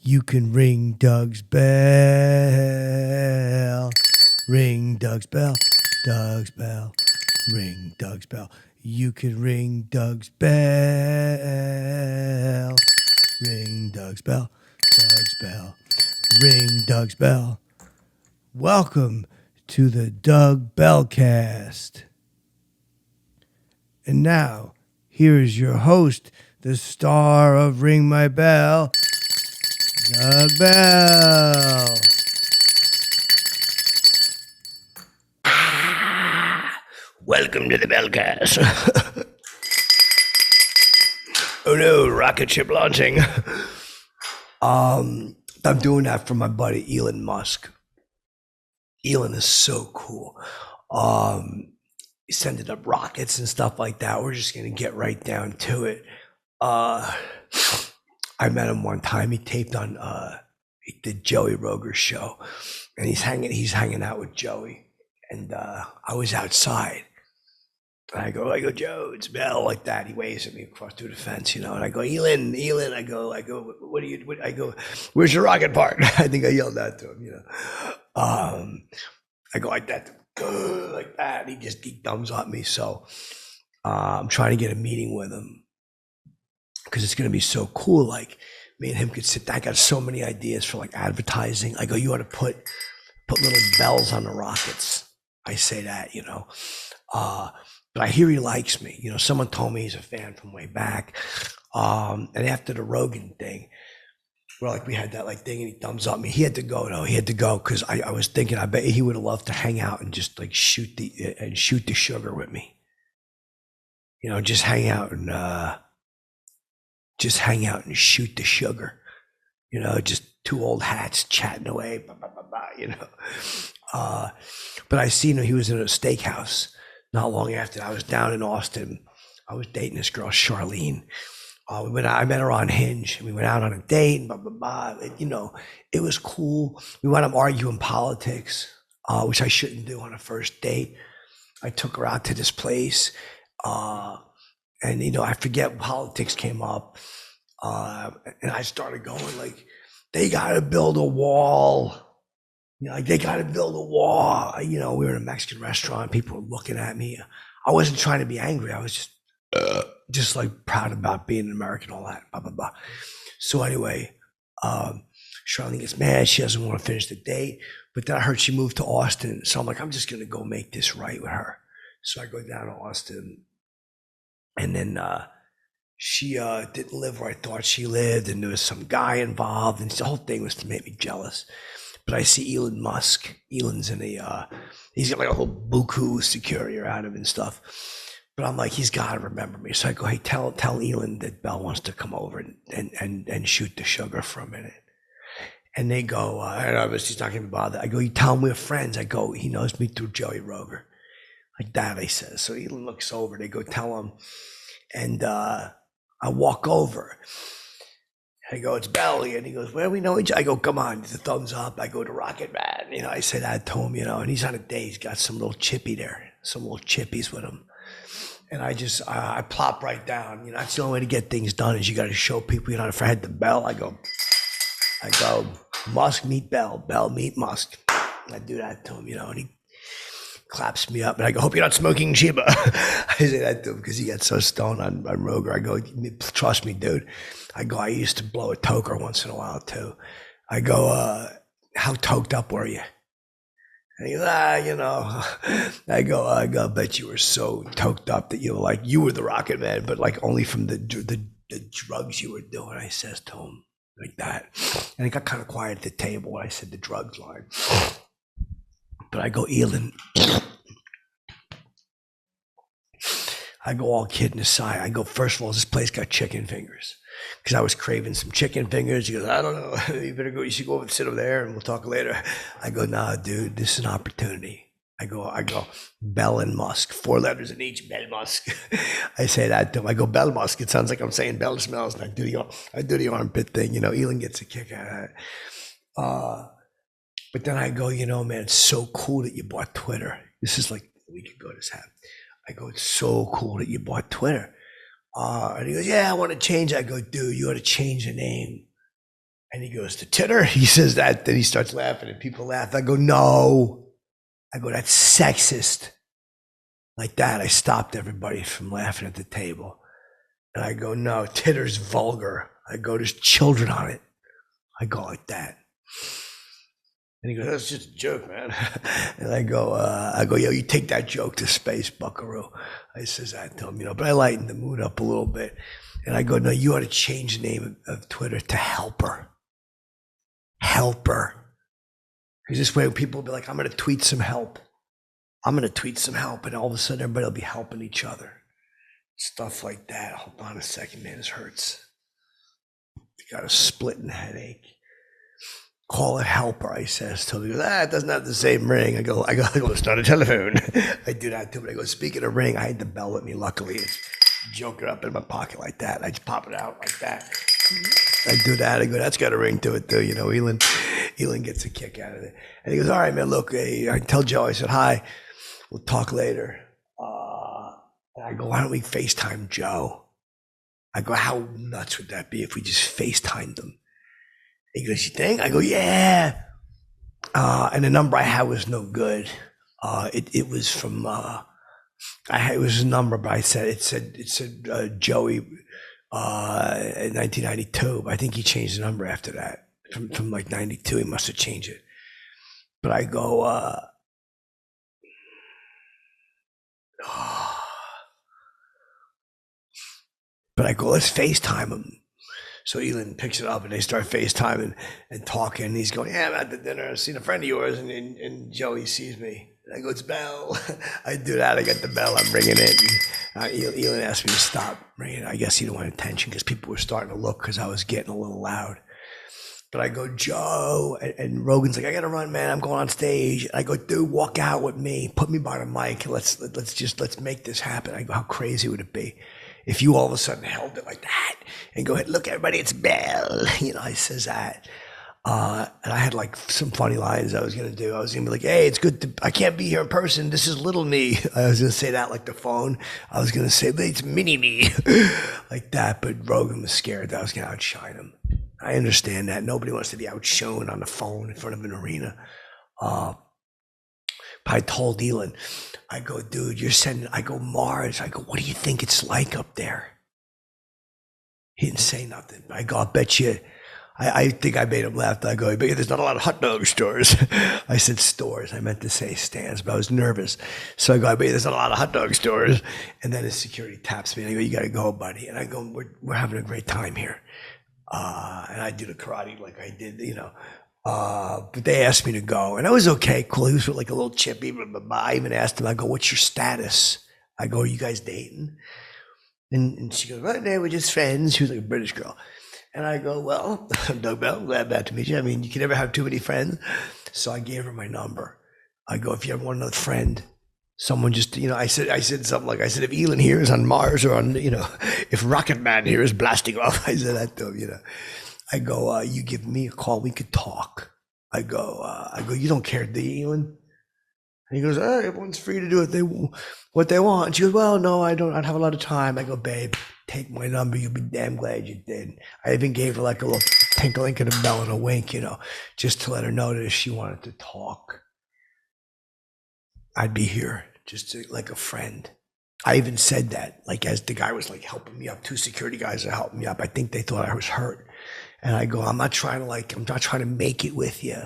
You can ring Doug's bell. Ring Doug's bell. Doug's bell. Ring Doug's bell. You can ring Doug's bell. Ring Doug's bell. Doug's bell. Ring Doug's bell. Welcome to the Doug Bellcast. And now, here is your host, the star of Ring My Bell, Doug Bell. Welcome to the Bellcast. Oh no, rocket ship launching. I'm doing that for my buddy Elon Musk. Elon is so cool. He's sending up rockets and stuff like that. We're just gonna get right down to it. I met him one time. He taped on he did Joey Roger's show, and he's hanging out with Joey. And I was outside. And I go, Joe, it's Bell, like that. He waves at me across through the fence, and I go, Elon, I go, I go, where's your rocket part? I think I yelled that to him, I go like that, like that. And he thumbs up me. So I'm trying to get a meeting with him because it's going to be so cool. Like me and him could sit down. I got so many ideas for like advertising. I go, you ought to put little bells on the rockets. I say that, but I hear he likes me. Someone told me he's a fan from way back. And after the Rogan thing, we had that thing, and he thumbs up me. He had to go though. He had to go because I was thinking, I bet he would have loved to hang out and just shoot the sugar with me. Just hang out and shoot the sugar. Just two old hats chatting away. But I seen him. He was in a steakhouse. Not long after, I was down in Austin. I was dating this girl, Charlene. I met her on Hinge. We went out on a date, and blah, blah, blah. It was cool. We wound up arguing politics, which I shouldn't do on a first date. I took her out to this place, and, I forget politics came up, and I started going they got to build a wall. They got to build a wall. We were in a Mexican restaurant. People were looking at me. I wasn't trying to be angry. I was just proud about being an American, all that, blah, blah, blah. So anyway, Charlene gets mad. She doesn't want to finish the date. But then I heard she moved to Austin. So I'm like, I'm just going to go make this right with her. So I go down to Austin. And then she didn't live where I thought she lived. And there was some guy involved. And the whole thing was to make me jealous. But I see Elon Musk. Elon's in he's got a whole buku security around him and stuff. But I'm like, he's got to remember me. So I go, hey, tell Elon that Bell wants to come over and shoot the sugar for a minute. And they go, he's not going to be bothered. I go, you tell him we're friends. I go, he knows me through Joey Roger. Like that, I says. So Elon looks over. They go, tell him. And I walk over. I go, it's Bell. And he goes, well, we know each other. I go, come on, the thumbs up. I go to Rocket Man. I say that to him, and he's on a date. He's got some little chippy there, some little chippies with him. And I plop right down. That's the only way to get things done is you got to show people you're not afraid to Bell. I go, Musk meet Bell, Bell meet Musk. I do that to him, and he claps me up. And I go, hope you're not smoking Chiba. I say that to him because he gets so stoned on Roger. I go, trust me, dude. I go, I used to blow a toker once in a while too. I go, how toked up were you? And he goes, I go, I bet you were so toked up that you were the Rocket Man, but only from the drugs you were doing. I says to him like that. And it got kind of quiet at the table when I said the drugs line. But I go, Elon, I go, all kidding aside, I go, first of all, this place got chicken fingers. Because I was craving some chicken fingers. He goes, I don't know. You should go over and sit over there and we'll talk later. I go, nah, dude, this is an opportunity. I go, Bell and Musk, 4 letters in each, Bell Musk. I say that to him. I go, Bell Musk. It sounds like I'm saying Bell smells. And I do the armpit thing. Elon gets a kick out of that. But then I go, man, it's so cool that you bought Twitter. This is a week ago this happened. I go, it's so cool that you bought Twitter. And he goes, yeah, I want to change. I go, dude, you ought to change the name And he goes, to Titter? He says that, then he starts laughing and people laugh. I go, no. I go, that's sexist. Like that, I stopped everybody from laughing at the table. And I go, no, Titter's vulgar. I go, there's children on it. I go like that. And he goes, that's just a joke, man. And I go, yo, you take that joke to space, buckaroo. I says that to him, but I lightened the mood up a little bit. And I go, no, you ought to change the name of Twitter to Helper. Helper. Because this way people will be like, I'm going to tweet some help. And all of a sudden everybody will be helping each other. Stuff like that. Hold on a second, man, this hurts. Got a splitting headache. Call it Helper, I says to him. He goes, it doesn't have the same ring. I go, it's not a telephone. I do that too, but I go, speaking of ring, I had the bell with me, luckily. Joke it up in my pocket like that. I just pop it out like that. I do that. I go, that's got a ring to it too. Elon gets a kick out of it. And he goes, all right, man, look, I tell Joe, I said, hi, we'll talk later. And I go, why don't we FaceTime Joe? I go, how nuts would that be if we just FaceTimed him? He goes, you think? I go, yeah. And the number I had was no good. It was from, it was a number, but it said Joey in 1992. But I think he changed the number after that. From like 92, he must have changed it. But I go, let's FaceTime him. So Elon picks it up and they start FaceTiming and talking. He's going, yeah, I'm at the dinner. I've seen a friend of yours. And Joey sees me. And I go, it's Bell. I do that. I get the bell. I'm ringing it. And Elon asked me to stop ringing. I guess he didn't want attention because people were starting to look because I was getting a little loud. But I go, Joe, and Rogan's like, I gotta run, man. I'm going on stage. And I go, dude, walk out with me. Put me by the mic. Let's make this happen. I go, how crazy would it be if you all of a sudden held it like that and go ahead, look, everybody, it's Bell. I says that. And I had like some funny lines I was going to do. I was going to be like, hey, it's good. I can't be here in person. This is little me. I was going to say that like the phone. I was going to say, it's mini me like that. But Rogan was scared that I was going to outshine him. I understand that. Nobody wants to be outshone on the phone in front of an arena. But I told Elon, I go, dude, I go, Mars. I go, what do you think it's like up there? He didn't say nothing. I go, I bet you, I think I made him laugh. I go, I bet you there's not a lot of hot dog stores. I said stores. I meant to say stands, but I was nervous. So I go, I bet you there's not a lot of hot dog stores. And then his security taps me and I go, you got to go, buddy. And I go, we're having a great time here. And I do the karate like I did, but they asked me to go and I was okay, cool. He was with like a little chippy, blah, blah, blah. I even asked him, I go, what's your status? I go, are you guys dating? And she goes, right now we're just friends. She was like a British girl. And I go, well, I'm Doug Bell, glad to meet you. I mean, you can never have too many friends. So I gave her my number. I go, if you ever want another friend, someone just, I said something like, if Elon here is on Mars or on, if Rocket Man here is blasting off, I said that to him, I go, you give me a call, we could talk. I go, you don't care, do you, Elon? And he goes, everyone's free to do what they want. And she goes, well, no, I don't have a lot of time. I go, babe, take my number. You'll be damn glad you did. I even gave her like a little tinkling of the bell and a wink, just to let her know that if she wanted to talk, I'd be here, just like a friend. I even said that, like as the guy was like helping me up, 2 security guys are helping me up. I think they thought I was hurt. And I go, I'm not trying to make it with you.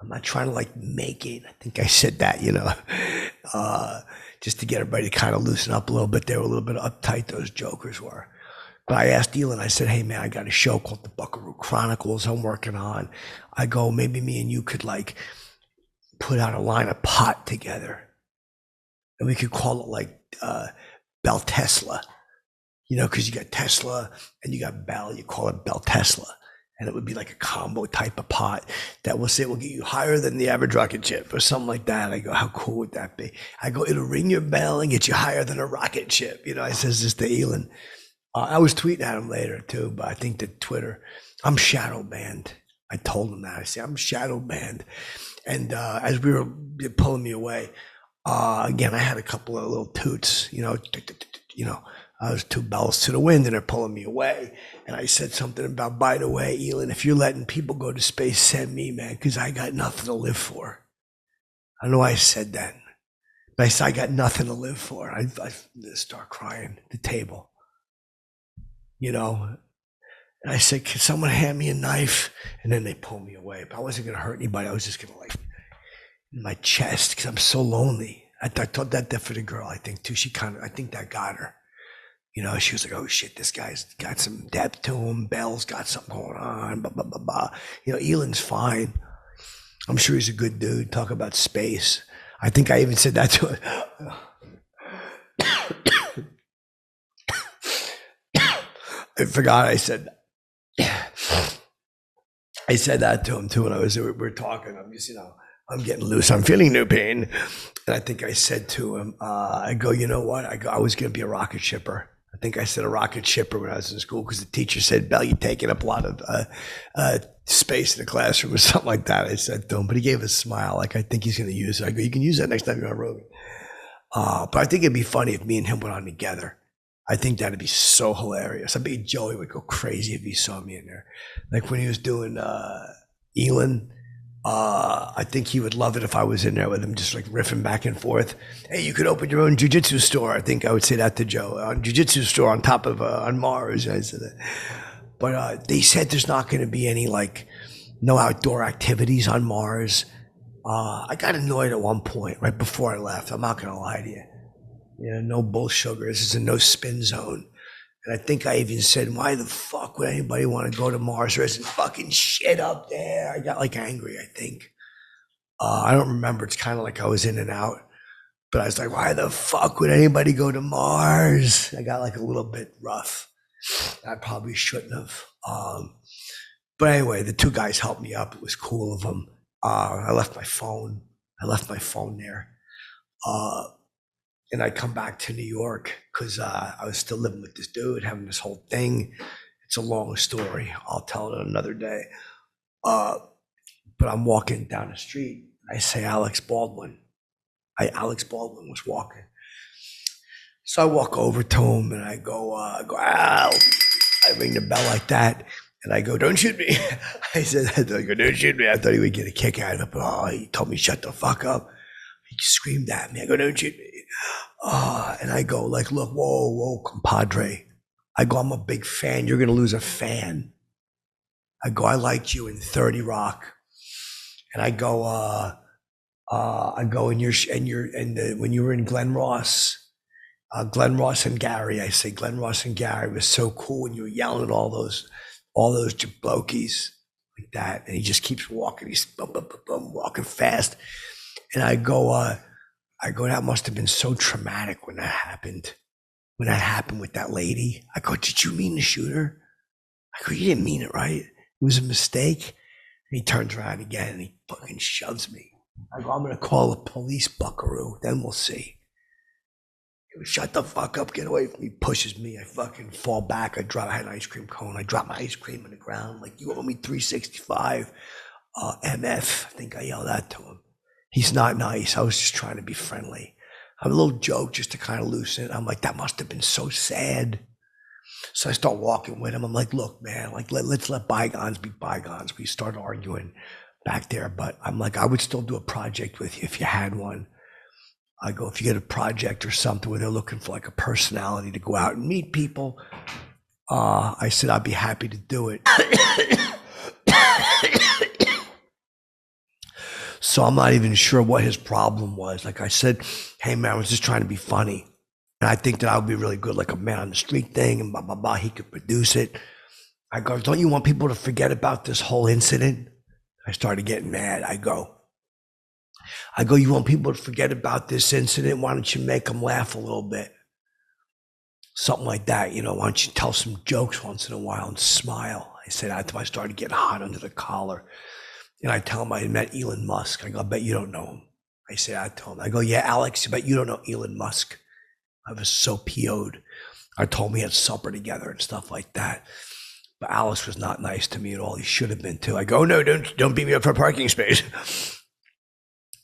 I'm not trying to make it. I think I said that, just to get everybody to kind of loosen up a little bit. They were a little bit uptight, those jokers were. But I asked Elon, I said, hey man, I got a show called the Buckaroo Chronicles I'm working on. I go, maybe me and you could put out a line of pot together. And we could call it Bell Tesla, because you got Tesla and you got Bell, you call it Bell Tesla. And it would be like a combo type of pot that will say will get you higher than the average rocket ship or something like that. I go, how cool would that be? I go, it'll ring your bell and get you higher than a rocket ship. I says this to Elon. I was tweeting at him later too, but I think that Twitter, I'm shadow banned. I told him that. I said, I'm shadow banned. And as we were pulling me away, again, I had a couple of little toots, I was 2 bells to the wind and they're pulling me away. And I said something about, by the way, Elon, if you're letting people go to space, send me, man, because I got nothing to live for. I don't know why I said that. But I said, I got nothing to live for. I start crying at the table, you know. And I said, can someone hand me a knife? And then they pulled me away. But I wasn't going to hurt anybody. I was just going to, like, in my chest, because I'm so lonely. I thought that for the girl, I think, too. I think that got her. You know, she was like, oh, shit, this guy's got some depth to him. Bell's got something going on, blah, blah, blah, blah. You know, Elon's fine. I'm sure he's a good dude. Talk about space. I think I even said that to him. I forgot I said that to him, too, when we were talking. I'm just, I'm getting loose. I'm feeling no pain. And I think I said to him, I go, you know what? I was going to be a rocket shipper. I think I said a rocket shipper when I was in school because the teacher said, Bell, you're taking up a lot of space in the classroom or something like that. I said to him, but he gave a smile. Like, I think he's going to use it. I go, you can use that next time you're on Rogan. But I think it'd be funny if me and him went on together. I think that'd be so hilarious. I bet Joey would go crazy if he saw me in there. Like when he was doing Elon, I think he would love it if I was in there with him, just like riffing back and forth. Hey, you could open your own jiu-jitsu store. I think I would say that to Joe. Jiu-jitsu store on top of on Mars. I said that. But they said there's not going to be any no outdoor activities on Mars. I got annoyed at one point right before I left. I'm not going to lie to you. No bull sugar. This is a no spin zone. And I think I even said, why the fuck would anybody want to go to Mars? There isn't fucking shit up there. I got angry, I think. I don't remember. It's kind of like I was in and out. But I was like, why the fuck would anybody go to Mars? I got a little bit rough. I probably shouldn't have. But anyway, the two guys helped me up. It was cool of them. I left my phone. There. And I come back to New York because I was still living with this dude, having this whole thing. It's a long story. I'll tell it another day. But I'm walking down the street. I say Alex Baldwin. Alex Baldwin was walking. So I walk over to him and I go, Al. I ring the bell like that. And I go, don't shoot me. I go, don't shoot me. I thought he would get a kick out of it. But he told me, shut the fuck up. He screamed at me. I go, don't shoot me. And I go, look, whoa, compadre. I go, I'm a big fan. You're going to lose a fan. I go, I liked you in 30 Rock. And I go, when you were in Glen Ross and Gary, I say Glen Ross and Gary was so cool when you were yelling at all those jablokies like that. And he just keeps walking. He's walking fast. And I go, that must have been so traumatic when that happened. When that happened with that lady. I go, did you mean to shoot her? I go, you didn't mean it, right? It was a mistake. And he turns around again and he fucking shoves me. I go, I'm going to call the police, buckaroo. Then we'll see. He goes, shut the fuck up. Get away from me. Pushes me. I fucking fall back. I had an ice cream cone. I drop my ice cream on the ground. Like, you owe me $365. MF. I think I yelled that to him. He's not nice. I was just trying to be friendly. I'm a little joke just to kind of loosen it. I'm like, that must have been so sad. So I start walking with him. I'm like, look, man, let's let bygones be bygones. We start arguing back there. But I'm like, I would still do a project with you if you had one. I go, if you get a project or something where they're looking for a personality to go out and meet people, I said, I'd be happy to do it. So I'm not even sure what his problem was. Like I said, hey man, I was just trying to be funny. And I think that I would be really good, like a man on the street thing and blah, blah, blah. He could produce it. I go, don't you want people to forget about this whole incident? I started getting mad. I go, you want people to forget about this incident? Why don't you make them laugh a little bit? Something like that. Why don't you tell some jokes once in a while and smile? I said, I started getting hot under the collar. And I tell him I met Elon Musk. I go, I bet you don't know him. I say that to him. I go, yeah, Alex, I bet you don't know Elon Musk. I was so PO'd. I told him we had supper together and stuff like that. But Alex was not nice to me at all. He should have been too. I go, no, don't beat me up for a parking space.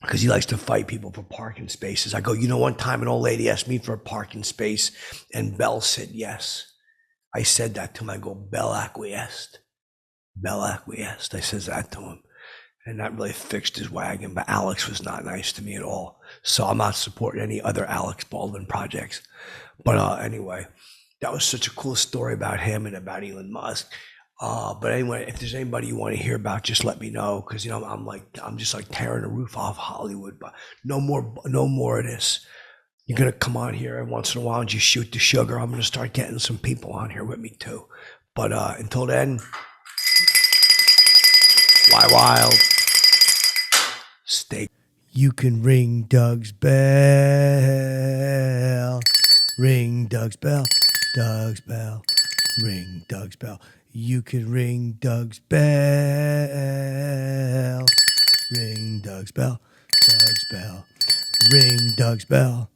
because he likes to fight people for parking spaces. I go, one time an old lady asked me for a parking space and Bell said yes. I said that to him. I go, Bell acquiesced. Bell acquiesced. I says that to him. And that really fixed his wagon. But Alex was not nice to me at all. So I'm not supporting any other Alex Baldwin projects. But anyway, that was such a cool story about him and about Elon Musk. But anyway, if there's anybody you want to hear about, just let me know. Cause I'm just like tearing the roof off Hollywood, but no more of this. You're going to come on here every once in a while and just shoot the sugar. I'm going to start getting some people on here with me too. But until then, fly wild. Stay. You can ring Doug's bell. Ring Doug's bell. Doug's bell. Ring Doug's bell. You can ring Doug's bell. Ring Doug's bell. Doug's bell. Ring Doug's bell.